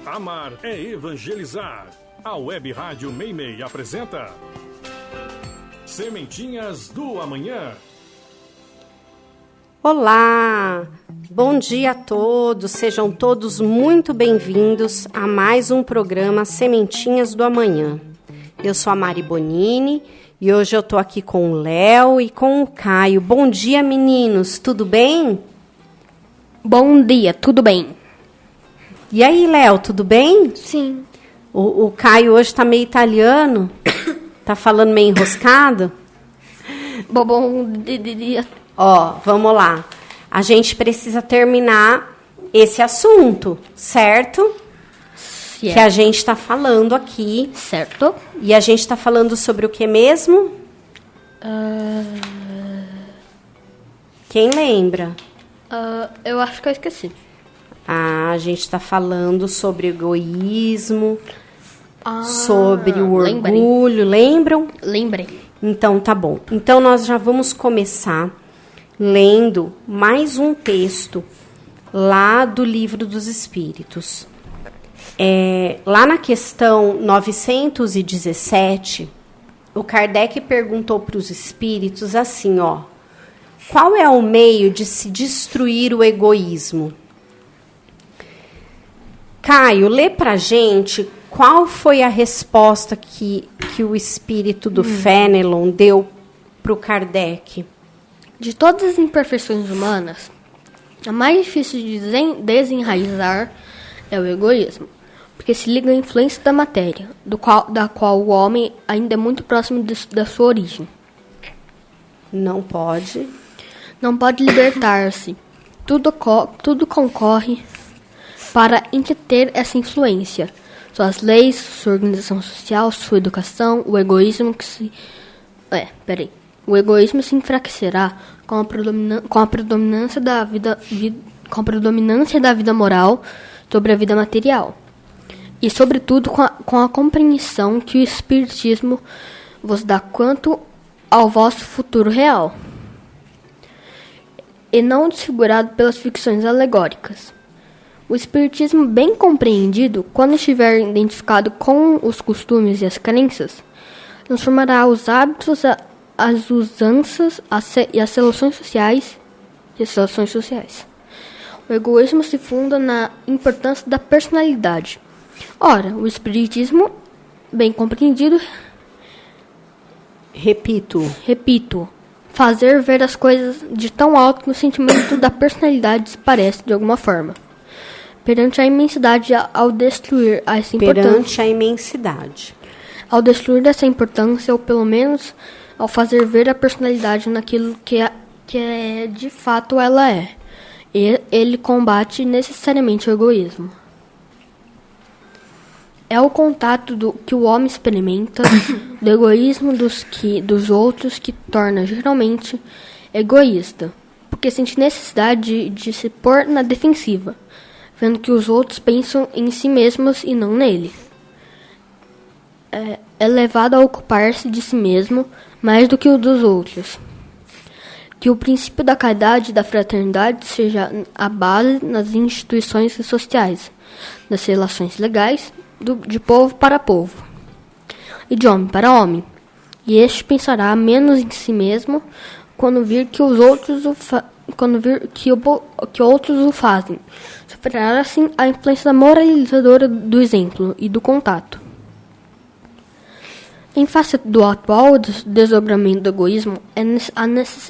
Amar é evangelizar. A Web Rádio Meimei apresenta Sementinhas do Amanhã. Olá, bom dia a todos, sejam todos muito bem-vindos a mais um programa Sementinhas do Amanhã. Eu sou a Mari Bonini e hoje eu tô aqui com o Léo e com o Caio. Bom dia, meninos, tudo bem? Bom dia, tudo bem? E aí, Léo, tudo bem? Sim. O Caio hoje tá meio italiano, tá falando meio enroscado. Bom dia. Ó, vamos lá. A gente precisa terminar esse assunto, certo? Que a gente está falando aqui. Certo. E a gente está falando sobre o que mesmo? Quem lembra? Eu acho que eu esqueci. A gente está falando sobre egoísmo, sobre o orgulho. Lembram? Lembrei. Então, tá bom. Então, nós já vamos começar lendo mais um texto lá do Livro dos Espíritos. Lá na questão 917, o Kardec perguntou para os espíritos assim, ó, qual é o meio de se destruir o egoísmo? Caio, lê pra gente qual foi a resposta que o espírito do Fenelon deu pro Kardec. De todas as imperfeições humanas, a mais difícil de desenraizar é o egoísmo, porque se liga à influência da matéria, da qual o homem ainda é muito próximo da sua origem. Não pode libertar-se. Tudo concorre para entreter essa influência. Suas leis, sua organização social, sua educação, o egoísmo se enfraquecerá com a predominância da vida moral sobre a vida material. E, sobretudo, com a compreensão que o Espiritismo vos dá quanto ao vosso futuro real, e não desfigurado pelas ficções alegóricas. O Espiritismo bem compreendido, quando estiver identificado com os costumes e as crenças, transformará os hábitos, as usanças e as relações sociais. O egoísmo se funda na importância da personalidade. Ora, o Espiritismo bem compreendido, repito, fazer ver as coisas de tão alto que o sentimento da personalidade desaparece de alguma forma. Perante a imensidade, ao destruir essa importância, ou pelo menos ao fazer ver a personalidade naquilo que de fato ela é, ele combate necessariamente o egoísmo. É o contato que o homem experimenta do egoísmo dos outros que torna geralmente egoísta, porque sente necessidade de se pôr na defensiva, vendo que os outros pensam em si mesmos e não nele. É levado a ocupar-se de si mesmo mais do que o dos outros. Que o princípio da caridade e da fraternidade seja a base nas instituições sociais, nas relações legais, de povo para povo, e de homem para homem. E este pensará menos em si mesmo quando vir que os outros que outros o fazem. Sofrerá assim a influência moralizadora do exemplo e do contato. Em face do atual desdobramento do egoísmo,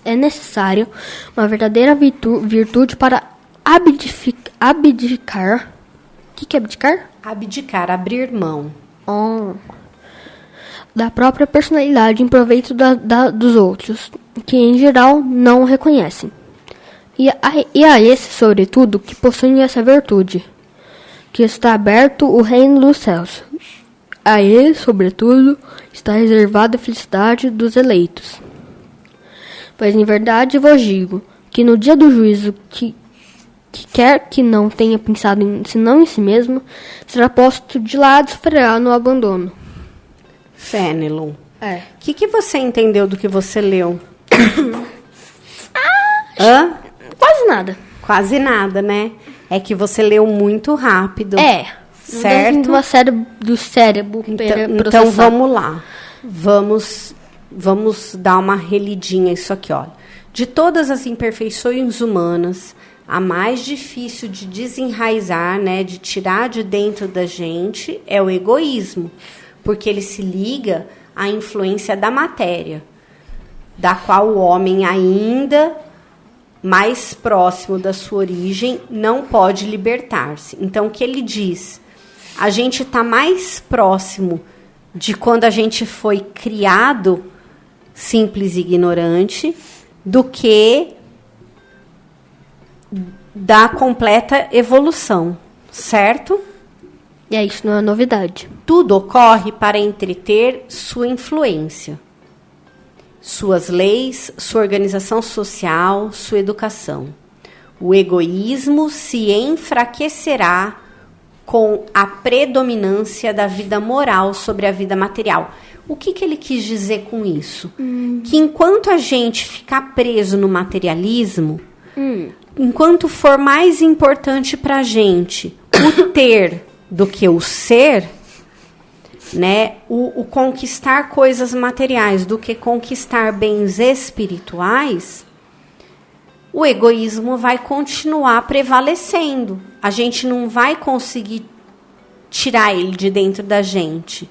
é necessário uma verdadeira virtude para abdicar. O que é abdicar? Abdicar, abrir mão. Da própria personalidade em proveito dos outros, que em geral não o reconhecem. E a esse, sobretudo, que possuem essa virtude, que está aberto o reino dos céus. A ele, sobretudo, está reservada a felicidade dos eleitos. Pois em verdade vos digo, que no dia do juízo, que quer que não tenha pensado senão em si mesmo, será posto de lado e sofrerá no abandono. Fenelon. O que você entendeu do que você leu? Quase nada. Quase nada, né? É que você leu muito rápido. certo? Do cérebro Então vamos lá. Vamos dar uma relidinha isso aqui, olha. De todas as imperfeições humanas, a mais difícil de desenraizar, né, de tirar de dentro da gente, é o egoísmo, porque ele se liga à influência da matéria, da qual o homem ainda mais próximo da sua origem não pode libertar-se. Então, o que ele diz? A gente está mais próximo de quando a gente foi criado simples e ignorante do que da completa evolução, certo? E isso não é novidade. Tudo ocorre para entreter sua influência, suas leis, sua organização social, sua educação. O egoísmo se enfraquecerá com a predominância da vida moral sobre a vida material. O que ele quis dizer com isso? Que enquanto a gente ficar preso no materialismo, enquanto for mais importante para a gente o ter do que o ser, né, o conquistar coisas materiais do que conquistar bens espirituais, o egoísmo vai continuar prevalecendo. A gente não vai conseguir tirar ele de dentro da gente.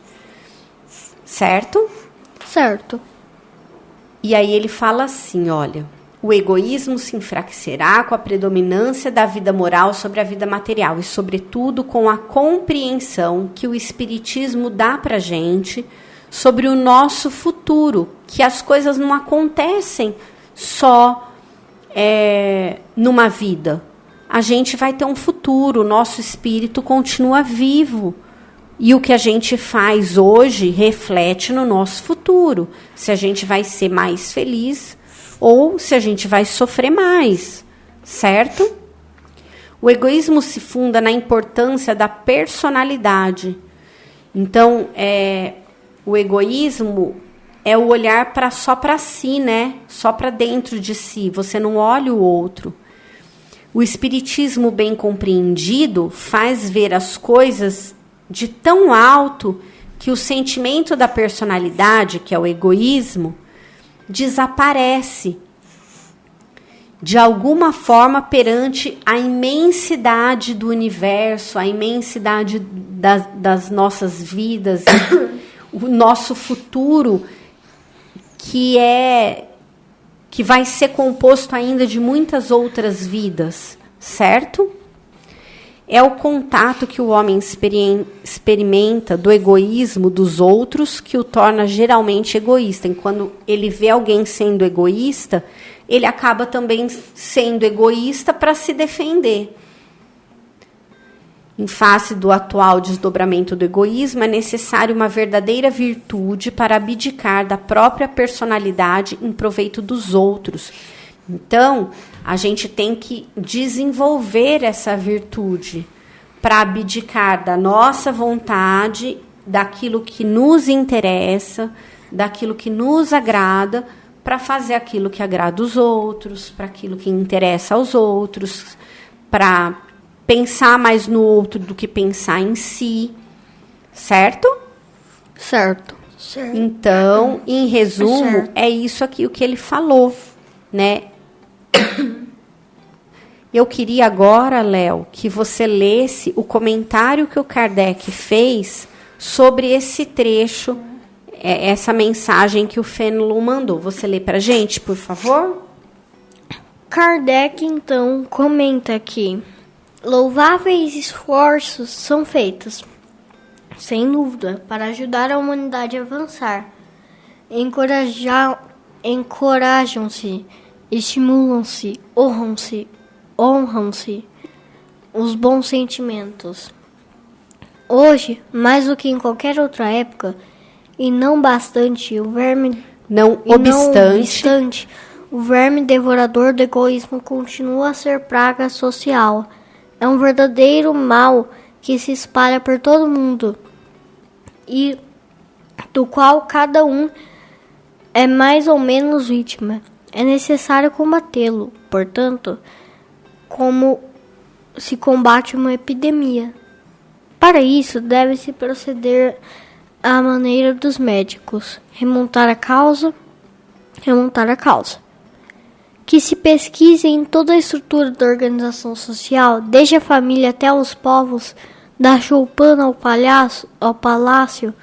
Certo? Certo. E aí ele fala assim, olha, o egoísmo se enfraquecerá com a predominância da vida moral sobre a vida material e, sobretudo, com a compreensão que o Espiritismo dá pra gente sobre o nosso futuro, que as coisas não acontecem só numa vida. A gente vai ter um futuro, o nosso espírito continua vivo. E o que a gente faz hoje reflete no nosso futuro. Se a gente vai ser mais feliz ou se a gente vai sofrer mais, certo? O egoísmo se funda na importância da personalidade. Então, o egoísmo é o olhar só para si, né? Só para dentro de si. Você não olha o outro. O espiritismo bem compreendido faz ver as coisas de tão alto que o sentimento da personalidade, que é o egoísmo, desaparece de alguma forma perante a imensidade do universo, a imensidade das nossas vidas, o nosso futuro, que vai ser composto ainda de muitas outras vidas, certo? É o contato que o homem experimenta do egoísmo dos outros que o torna geralmente egoísta. E quando ele vê alguém sendo egoísta, ele acaba também sendo egoísta para se defender. Em face do atual desdobramento do egoísmo, é necessário uma verdadeira virtude para abdicar da própria personalidade em proveito dos outros. Então, a gente tem que desenvolver essa virtude para abdicar da nossa vontade, daquilo que nos interessa, daquilo que nos agrada, para fazer aquilo que agrada os outros, para aquilo que interessa aos outros, para pensar mais no outro do que pensar em si, certo? Certo. Então, em resumo, é isso aqui o que ele falou, né? Eu queria agora, Léo, que você lesse o comentário que o Kardec fez sobre esse trecho, essa mensagem que o Fenelon mandou. Você lê pra gente, por favor? Kardec, então, comenta aqui: louváveis esforços são feitos, sem dúvida, para ajudar a humanidade a avançar. Encorajam-se, estimulam-se, honram-se os bons sentimentos. Hoje, mais do que em qualquer outra época, e não obstante, o verme devorador do egoísmo continua a ser praga social. É um verdadeiro mal que se espalha por todo o mundo e do qual cada um é mais ou menos vítima. É necessário combatê-lo, portanto, como se combate uma epidemia. Para isso, deve-se proceder à maneira dos médicos, remontar a causa. Que se pesquise em toda a estrutura da organização social, desde a família até os povos, da choupana ao palácio,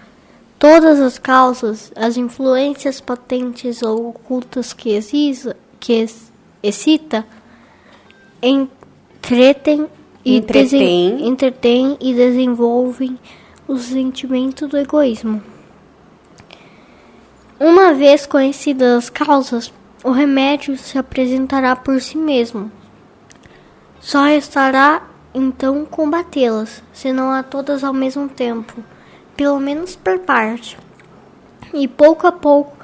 todas as causas, as influências patentes ou ocultas que excita, entretêm e desenvolvem o sentimento do egoísmo. Uma vez conhecidas as causas, o remédio se apresentará por si mesmo. Só restará, então, combatê-las, se não a todas ao mesmo tempo, pelo menos por parte. E pouco a pouco,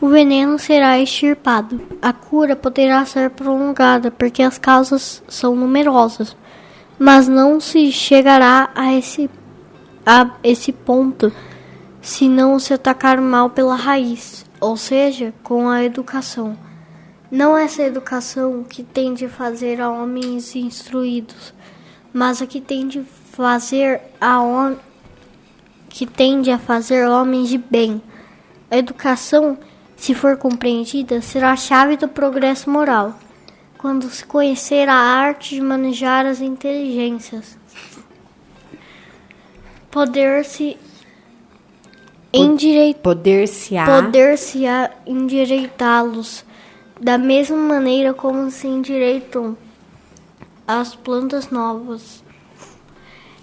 o veneno será extirpado. A cura poderá ser prolongada, porque as causas são numerosas, mas não se chegará a esse ponto se não se atacar o mal pela raiz, ou seja, com a educação. Não essa educação que tende a fazer a homens instruídos, mas a que tende a fazer homens de bem. A educação, se for compreendida, será a chave do progresso moral, quando se conhecer a arte de manejar as inteligências. Poder-se-á endireitá-los da mesma maneira como se endireitam as plantas novas.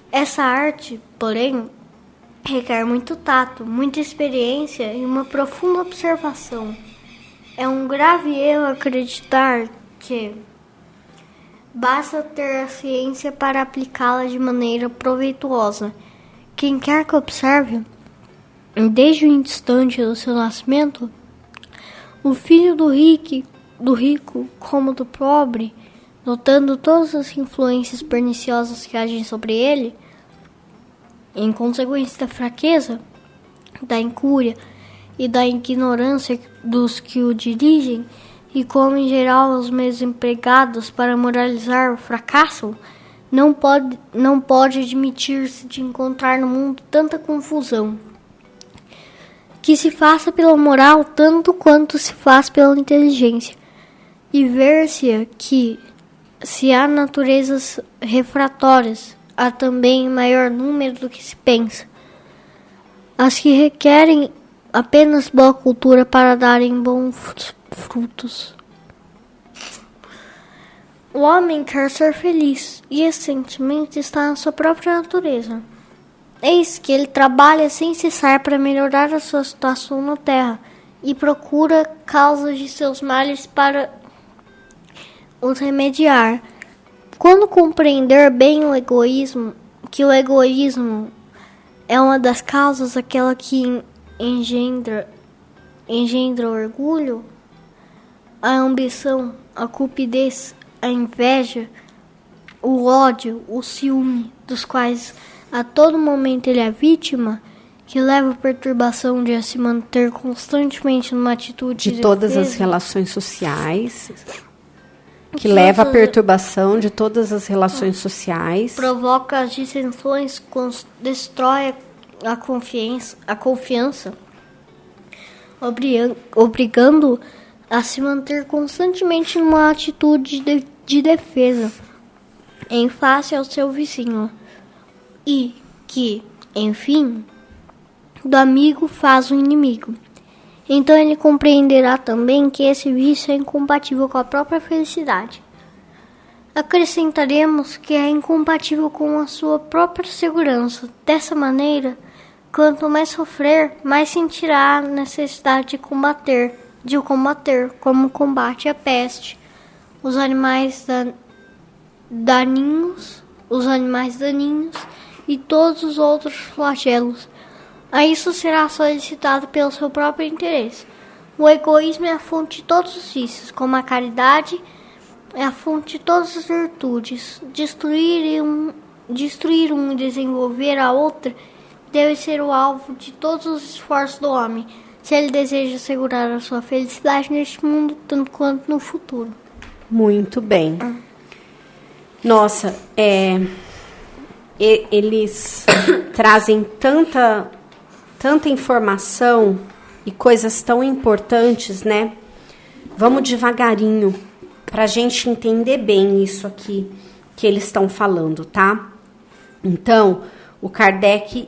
Essa arte, porém, requer muito tato, muita experiência e uma profunda observação. É um grave erro acreditar que basta ter a ciência para aplicá-la de maneira proveitosa. Quem quer que observe, desde o instante do seu nascimento, o filho do rico como do pobre, notando todas as influências perniciosas que agem sobre ele, em consequência da fraqueza, da incúria e da ignorância dos que o dirigem, e como em geral os meios empregados para moralizar o fracasso, não pode admitir-se de encontrar no mundo tanta confusão. Que se faça pela moral tanto quanto se faz pela inteligência, e ver-se que, se há naturezas refratórias, há também maior número do que se pensa. As que requerem apenas boa cultura para darem bons frutos. O homem quer ser feliz, e esse sentimento está na sua própria natureza. Eis que ele trabalha sem cessar para melhorar a sua situação na terra, e procura causas de seus males para os remediar. Quando compreender bem que o egoísmo é uma das causas, aquela que engendra o orgulho, a ambição, a cupidez, a inveja, o ódio, o ciúme, dos quais a todo momento ele é vítima, que leva a perturbação de se manter constantemente numa atitude de todas as relações sociais, que leva à perturbação de todas as relações sociais, provoca as dissensões, destrói a confiança, obrigando a se manter constantemente numa atitude de defesa em face ao seu vizinho, e que, enfim, do amigo faz um inimigo. Então ele compreenderá também que esse vício é incompatível com a própria felicidade. Acrescentaremos que é incompatível com a sua própria segurança. Dessa maneira, quanto mais sofrer, mais sentirá a necessidade de o combater, como combate a peste, os animais daninhos e todos os outros flagelos. A isso será solicitado pelo seu próprio interesse. O egoísmo é a fonte de todos os vícios, como a caridade é a fonte de todas as virtudes. Destruir um e desenvolver a outra deve ser o alvo de todos os esforços do homem, se ele deseja assegurar a sua felicidade neste mundo, tanto quanto no futuro. Muito bem. Nossa, eles trazem tanta informação e coisas tão importantes, né? Vamos devagarinho para a gente entender bem isso aqui que eles estão falando, tá? Então, o Kardec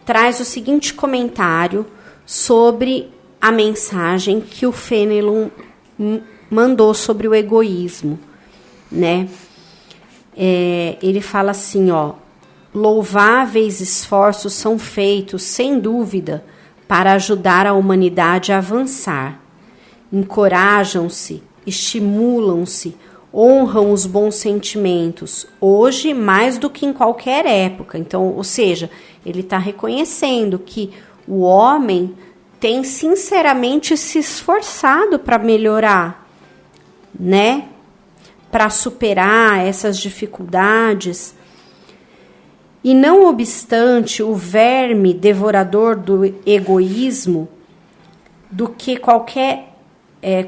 traz o seguinte comentário sobre a mensagem que o Fenelon mandou sobre o egoísmo, né? Ele fala assim, ó: louváveis esforços são feitos, sem dúvida, para ajudar a humanidade a avançar. Encorajam-se, estimulam-se, honram os bons sentimentos, hoje mais do que em qualquer época. Então, ou seja, ele está reconhecendo que o homem tem sinceramente se esforçado para melhorar, né? Para superar essas dificuldades. E não obstante o verme devorador do egoísmo, do que qualquer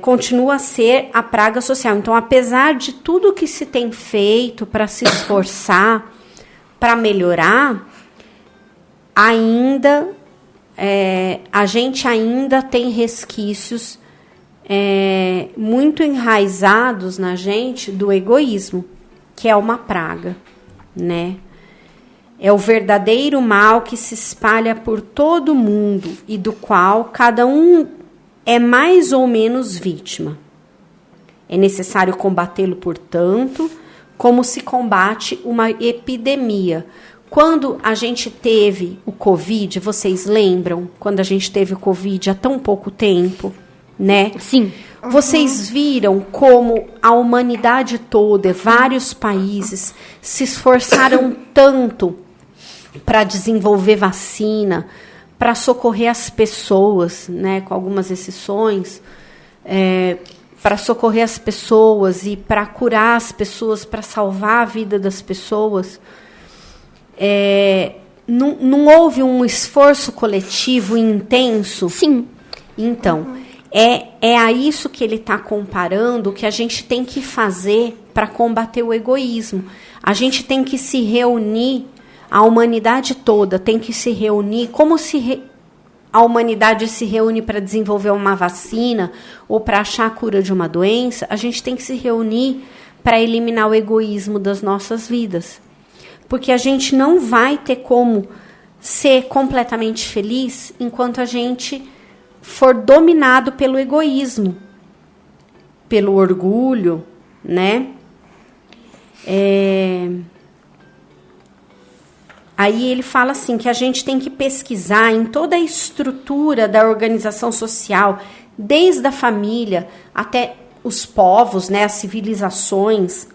continua a ser a praga social. Então, apesar de tudo que se tem feito para se esforçar, para melhorar, ainda a gente ainda tem resquícios muito enraizados na gente do egoísmo, que é uma praga, né? É o verdadeiro mal que se espalha por todo o mundo e do qual cada um é mais ou menos vítima. É necessário combatê-lo, portanto, como se combate uma epidemia. Quando a gente teve o Covid, vocês lembram? Quando a gente teve o Covid há tão pouco tempo, né? Sim. Vocês viram como a humanidade toda, vários países, se esforçaram tanto para desenvolver vacina, para socorrer as pessoas, né, com algumas exceções, para socorrer as pessoas e para curar as pessoas, para salvar a vida das pessoas. Não houve um esforço coletivo intenso? Sim. Então, é a isso que ele está comparando, que a gente tem que fazer para combater o egoísmo. A gente tem que se reunir, a humanidade toda tem que se reunir, como a humanidade se reúne para desenvolver uma vacina ou para achar a cura de uma doença, a gente tem que se reunir para eliminar o egoísmo das nossas vidas. Porque a gente não vai ter como ser completamente feliz enquanto a gente for dominado pelo egoísmo, pelo orgulho, né? Aí ele fala assim, que a gente tem que pesquisar em toda a estrutura da organização social, desde a família até os povos, né, as civilizações,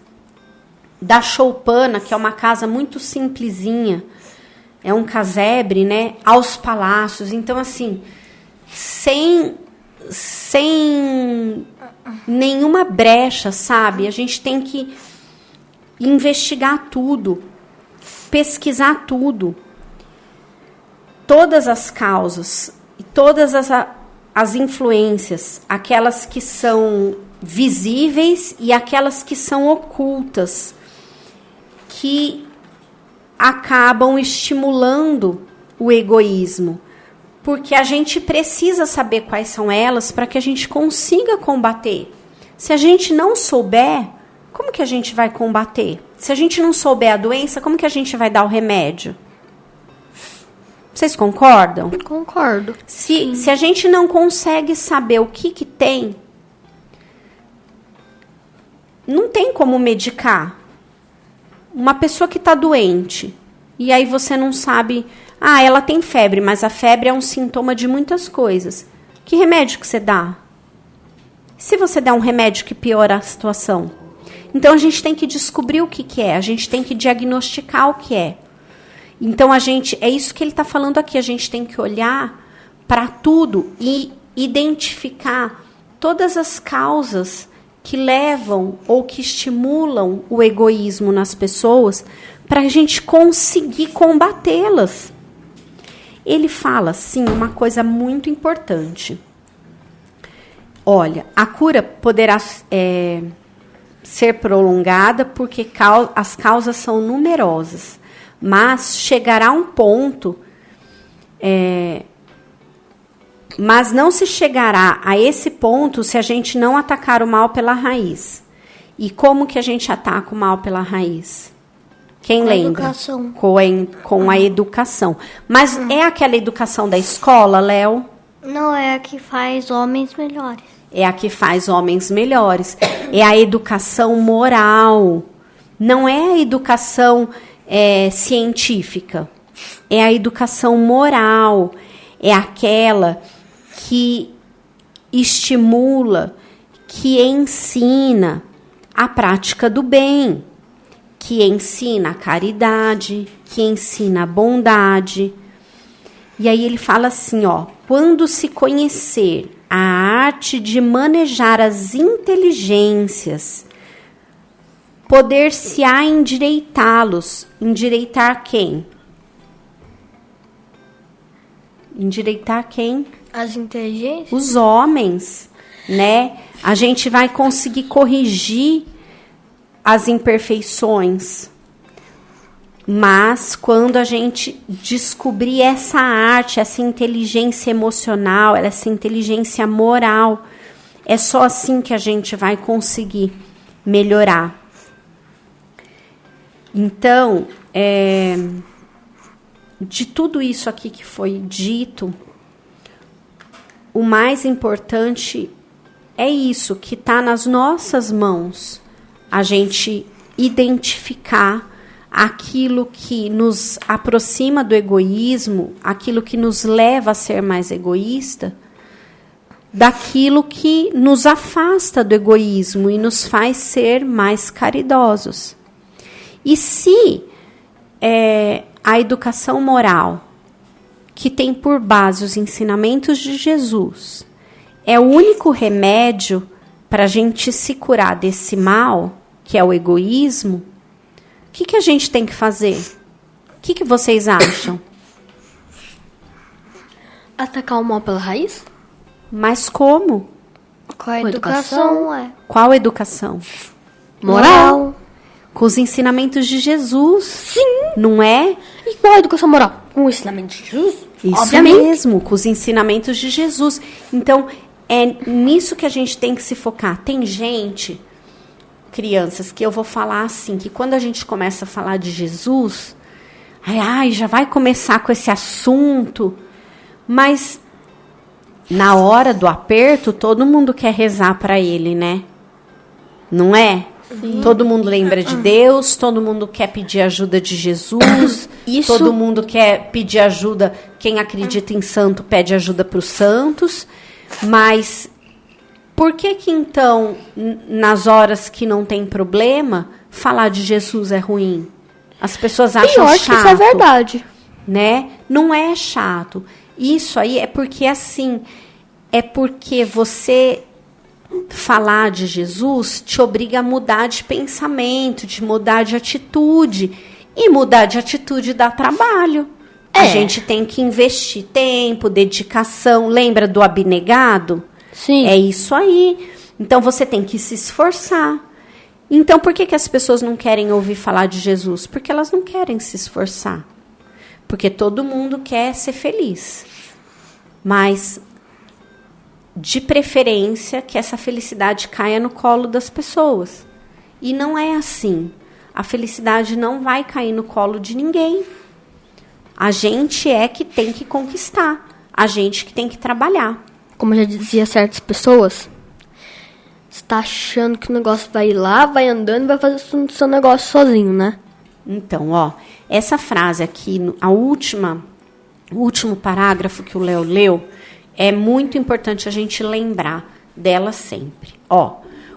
da choupana, que é uma casa muito simplesinha, é um casebre, né, aos palácios. Então, assim, sem nenhuma brecha, sabe? A gente tem que investigar tudo, pesquisar tudo, todas as causas e todas as influências, aquelas que são visíveis e aquelas que são ocultas, que acabam estimulando o egoísmo, porque a gente precisa saber quais são elas para que a gente consiga combater. Se a gente não souber, como que a gente vai combater? Se a gente não souber a doença, como que a gente vai dar o remédio? Vocês concordam? Concordo. Se a gente não consegue saber o que tem, não tem como medicar. Uma pessoa que está doente, e aí você não sabe... ela tem febre, mas a febre é um sintoma de muitas coisas. Que remédio que você dá? Se você der um remédio que piora a situação? Então, a gente tem que descobrir o que é, a gente tem que diagnosticar o que é. Então, é isso que ele está falando aqui, a gente tem que olhar para tudo e identificar todas as causas que levam ou que estimulam o egoísmo nas pessoas para a gente conseguir combatê-las. Ele fala, sim, uma coisa muito importante. Olha, a cura poderá ser prolongada porque as causas são numerosas. Mas chegará um ponto, mas não se chegará a esse ponto se a gente não atacar o mal pela raiz. E como que a gente ataca o mal pela raiz? Quem lembra? Educação. Com a educação. Mas é aquela educação da escola, Léo? Não, é a que faz homens melhores. É a que faz homens melhores. É a educação moral. Não é a educação científica. É a educação moral. É aquela que estimula, que ensina a prática do bem, que ensina a caridade, que ensina a bondade. E aí ele fala assim, quando se conhecer a arte de manejar as inteligências, poder-se-á endireitá-los. Endireitar quem? Endireitar quem? As inteligências? Os homens, né? A gente vai conseguir corrigir as imperfeições. Mas quando a gente descobrir essa arte, essa inteligência emocional, essa inteligência moral, é só assim que a gente vai conseguir melhorar. Então, de tudo isso aqui que foi dito, o mais importante é isso, que está nas nossas mãos, a gente identificar aquilo que nos aproxima do egoísmo, aquilo que nos leva a ser mais egoísta, daquilo que nos afasta do egoísmo e nos faz ser mais caridosos. E se a educação moral, que tem por base os ensinamentos de Jesus, é o único remédio para a gente se curar desse mal, que é o egoísmo, o que a gente tem que fazer? O que vocês acham? Atacar o mal pela raiz? Mas como? Com a educação, Qual educação? Moral. Com os ensinamentos de Jesus. Sim. Não é? E qual a educação moral? Com o ensinamento de Jesus? Isso Obviamente. mesmo, com os ensinamentos de Jesus. Então, é nisso que a gente tem que se focar. Tem gente, crianças, que eu vou falar assim, que quando a gente começa a falar de Jesus, já vai começar com esse assunto, mas na hora do aperto, todo mundo quer rezar para ele, né? Não é? Sim. Todo mundo lembra de Deus, todo mundo quer pedir ajuda de Jesus, todo mundo quer pedir ajuda, quem acredita em santo pede ajuda para os santos, mas por que então, nas horas que não tem problema, falar de Jesus é ruim? As pessoas acham chato. Que isso é verdade. Né? Não é chato. Isso aí é porque assim, é porque você falar de Jesus te obriga a mudar de pensamento, de mudar de atitude. E mudar de atitude dá trabalho. A gente tem que investir tempo, dedicação. Lembra do abnegado? Sim. É isso aí. Então você tem que se esforçar. Então por que as pessoas não querem ouvir falar de Jesus? Porque elas não querem se esforçar. Porque todo mundo quer ser feliz. Mas, de preferência, que essa felicidade caia no colo das pessoas. E não é assim. A felicidade não vai cair no colo de ninguém. A gente é que tem que conquistar. A gente que tem que trabalhar. Como já dizia certas pessoas, você tá achando que o negócio vai ir lá, vai andando e vai fazer o seu negócio sozinho, né? Então, essa frase aqui, o último parágrafo que o Léo leu, é muito importante a gente lembrar dela sempre.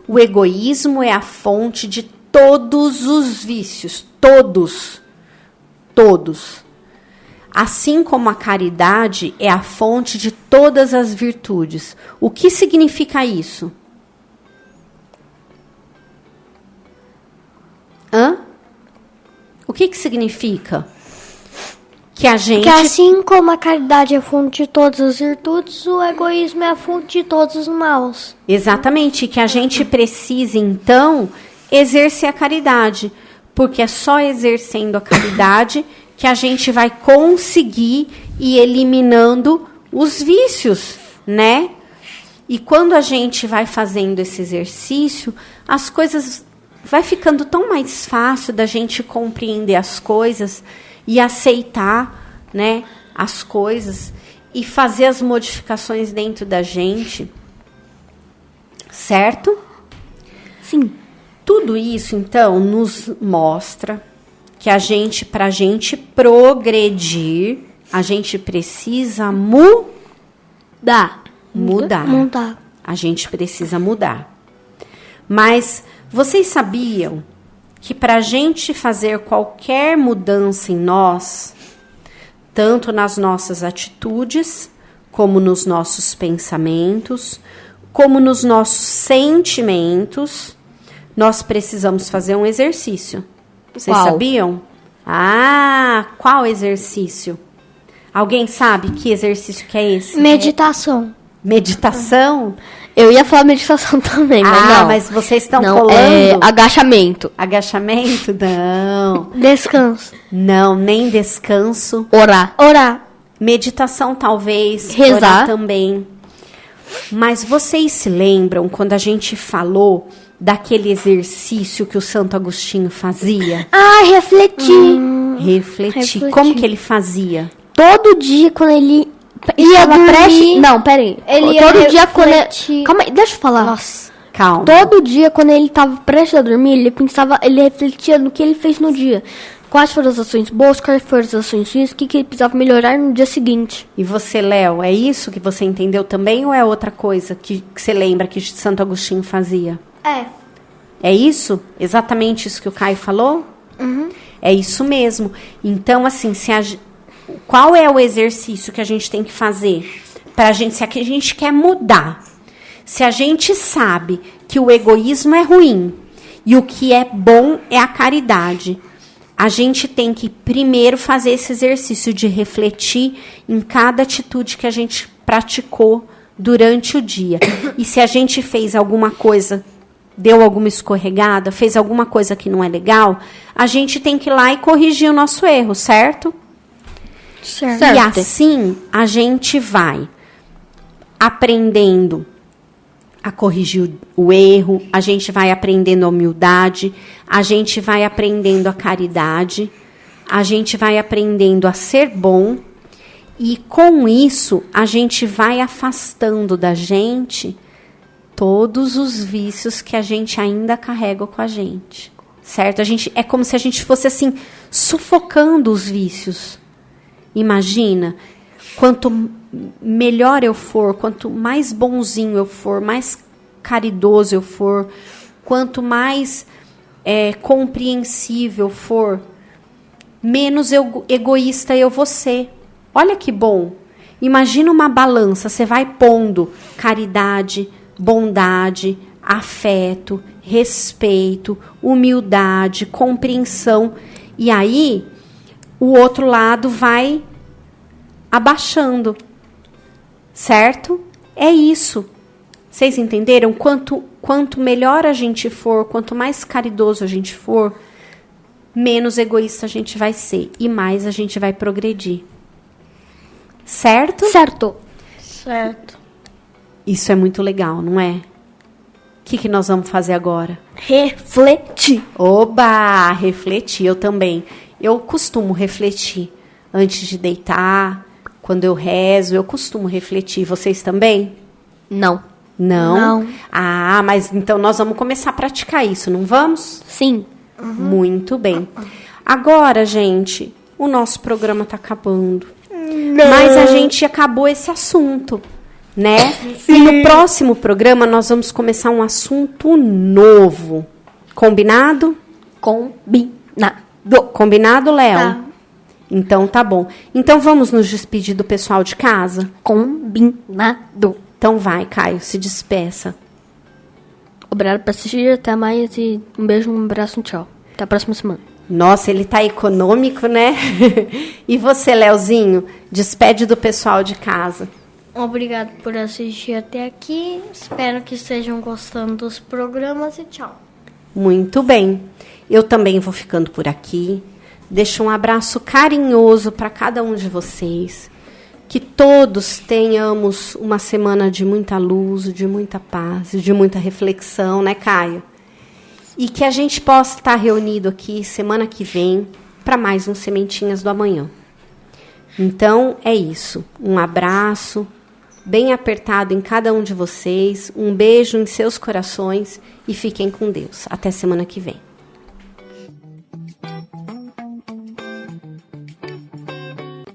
O egoísmo é a fonte de todos os vícios, todos. Assim como a caridade é a fonte de todas as virtudes. O que significa isso? O que significa? Que a gente... Que assim como a caridade é a fonte de todas as virtudes, o egoísmo é a fonte de todos os maus. Exatamente, que a gente precisa, então, exercer a caridade, porque é só exercendo a caridade que a gente vai conseguir ir eliminando os vícios, né? E quando a gente vai fazendo esse exercício, as coisas vai ficando tão mais fácil da gente compreender as coisas e aceitar, né, as coisas e fazer as modificações dentro da gente, certo? Sim. Tudo isso, então, nos mostra que para a gente progredir, a gente precisa mudar. A gente precisa mudar. Mas vocês sabiam que para a gente fazer qualquer mudança em nós, tanto nas nossas atitudes, como nos nossos pensamentos, como nos nossos sentimentos, nós precisamos fazer um exercício. Vocês sabiam? Qual exercício? Alguém sabe que exercício que é esse? Meditação. Meditação? Eu ia falar meditação também, mas não. Mas vocês estão não, colando? É agachamento. Agachamento? Não. Descanso. Não, nem descanso. Orar. Meditação talvez. Rezar. Orar também. Mas vocês se lembram quando a gente falou daquele exercício que o Santo Agostinho fazia? Refletir. Refletir. Como que ele fazia? Todo dia, quando ele ia dormir. Não, peraí. Ele ia todo dia, quando refletir. Calma aí, deixa eu falar. Nossa. Calma. Todo dia, quando ele estava prestes a dormir, ele refletia no que ele fez no dia. Quais foram as ações boas, quais foram as ações ruins, o que ele precisava melhorar no dia seguinte. E você, Léo, é isso que você entendeu também ou é outra coisa que você lembra que Santo Agostinho fazia? É isso? Exatamente isso que o Caio falou? Uhum. É isso mesmo. Então, assim, qual é o exercício que a gente tem que fazer pra gente, se a gente quer mudar? Se a gente sabe que o egoísmo é ruim e o que é bom é a caridade, a gente tem que primeiro fazer esse exercício de refletir em cada atitude que a gente praticou durante o dia. E se a gente fez alguma coisa, deu alguma escorregada, fez alguma coisa que não é legal, a gente tem que ir lá e corrigir o nosso erro, certo? Certo. E assim a gente vai aprendendo a corrigir o erro, a gente vai aprendendo a humildade, a gente vai aprendendo a caridade, a gente vai aprendendo a ser bom, e com isso a gente vai afastando da gente todos os vícios que a gente ainda carrega com a gente, certo? É como se a gente fosse assim, sufocando os vícios. Imagina, quanto melhor eu for, quanto mais bonzinho eu for, mais caridoso eu for, quanto mais compreensível for, menos egoísta eu vou ser. Olha que bom. Imagina uma balança, você vai pondo caridade, bondade, afeto, respeito, humildade, compreensão. E aí, o outro lado vai abaixando. Certo? É isso. Vocês entenderam? Quanto melhor a gente for, quanto mais caridoso a gente for, menos egoísta a gente vai ser. E mais a gente vai progredir. Certo? Certo. Isso é muito legal, não é? O que nós vamos fazer agora? Refletir. Oba! Refletir, eu também. Eu costumo refletir antes de deitar, quando eu rezo, eu costumo refletir. Vocês também? Não. Não? Mas então nós vamos começar a praticar isso, não vamos? Sim. Uhum. Muito bem. Agora, gente, o nosso programa está acabando. Não. Mas a gente acabou esse assunto, né? Sim. E no próximo programa nós vamos começar um assunto novo. Combinado? Combinado, Léo? Tá. Então tá bom. Então vamos nos despedir do pessoal de casa? Combinado. Então vai, Caio, se despeça. Obrigado por assistir, até mais e um beijo, um abraço, um tchau. Até a próxima semana. Nossa, ele tá econômico, né? E você, Leozinho, despede do pessoal de casa. Obrigado por assistir até aqui. Espero que estejam gostando dos programas e tchau. Muito bem. Eu também vou ficando por aqui. Deixo um abraço carinhoso para cada um de vocês. Que todos tenhamos uma semana de muita luz, de muita paz, de muita reflexão, né, Caio? E que a gente possa estar reunido aqui semana que vem para mais um Sementinhas do Amanhã. Então, é isso. Um abraço bem apertado em cada um de vocês. Um beijo em seus corações e fiquem com Deus. Até semana que vem.